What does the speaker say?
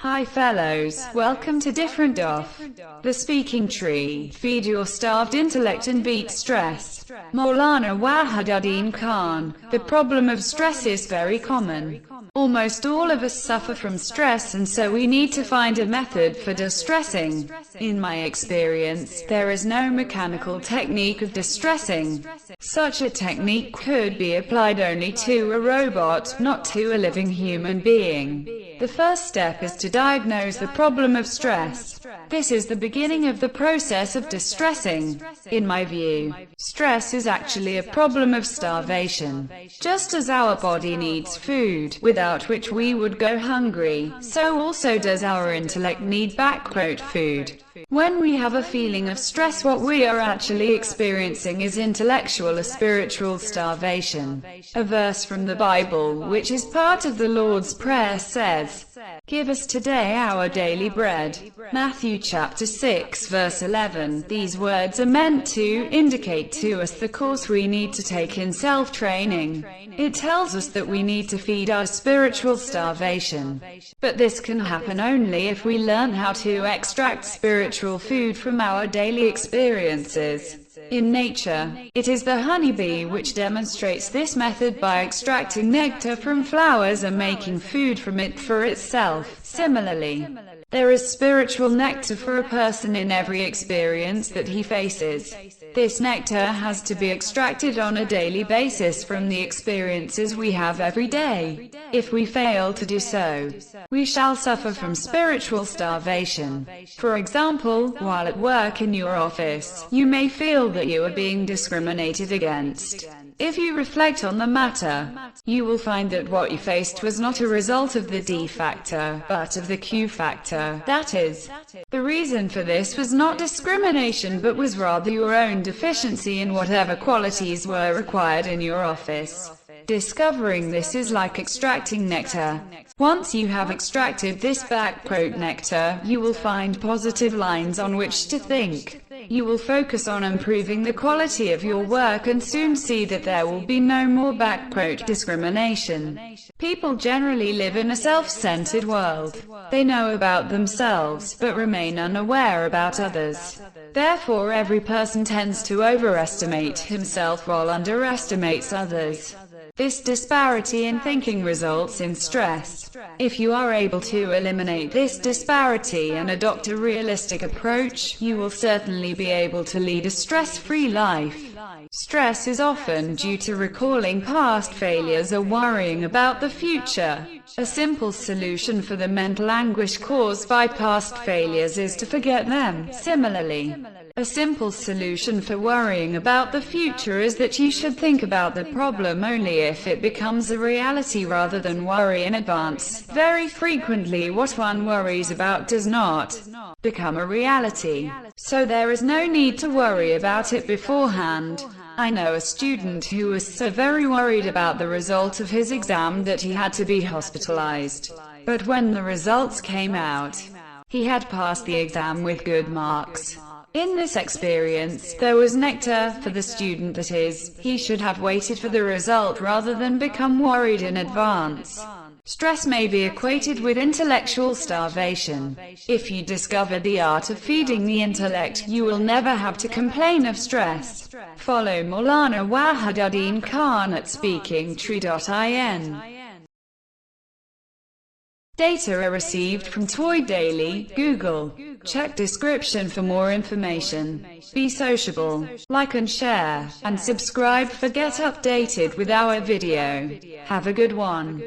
Hi fellows, welcome to Different Off. The Speaking Tree. Feed your starved intellect and beat stress. Maulana Wahiduddin Khan. The problem of stress is very common. Almost all of us suffer from stress, and so we need to find a method for distressing. In my experience, there is no mechanical technique of distressing. Such a technique could be applied only to a robot, not to a living human being. The first step is to diagnose the problem of stress. This is the beginning of the process of distressing. In my view, stress is actually a problem of starvation. Just as our body needs food, without which we would go hungry, so also does our intellect need food. When we have a feeling of stress, what we are actually experiencing is intellectual or spiritual starvation. A verse from the Bible, which is part of the Lord's Prayer, says, "Give us today our daily bread." Matthew chapter 6 verse 11. These words are meant to indicate to us the course we need to take in self-training. It tells us that we need to feed our spiritual starvation. But this can happen only if we learn how to extract spiritual food from our daily experiences. In nature, it is the honeybee which demonstrates this method by extracting nectar from flowers and making food from it for itself. Similarly, there is spiritual nectar for a person in every experience that he faces. This nectar has to be extracted on a daily basis from the experiences we have every day. If we fail to do so, we shall suffer from spiritual starvation. For example, while at work in your office, you may feel that you are being discriminated against. If you reflect on the matter, you will find that what you faced was not a result of the D factor, but of the Q factor. That is, the reason for this was not discrimination, but was rather your own deficiency in whatever qualities were required in your office. Discovering this is like extracting nectar. Once you have extracted this nectar, you will find positive lines on which to think. You will focus on improving the quality of your work and soon see that there will be no more discrimination. People generally live in a self-centered world. They know about themselves, but remain unaware about others. Therefore, every person tends to overestimate himself while underestimates others. This disparity in thinking results in stress. If you are able to eliminate this disparity and adopt a realistic approach, you will certainly be able to lead a stress-free life. Stress is often due to recalling past failures or worrying about the future. A simple solution for the mental anguish caused by past failures is to forget them. Similarly, a simple solution for worrying about the future is that you should think about the problem only if it becomes a reality rather than worry in advance. Very frequently, what one worries about does not become a reality, so there is no need to worry about it beforehand. I know a student who was so very worried about the result of his exam that he had to be hospitalized. But when the results came out, he had passed the exam with good marks. In this experience, there was nectar for the student, that is, he should have waited for the result rather than become worried in advance. Stress may be equated with intellectual starvation. If you discover the art of feeding the intellect, you will never have to complain of stress. Follow Maulana Wahiduddin Khan at speakingtree.in. Data are received from TOI Daily, Google. Check description for more information. Be sociable, like and share, and subscribe for get updated with our video. Have a good one.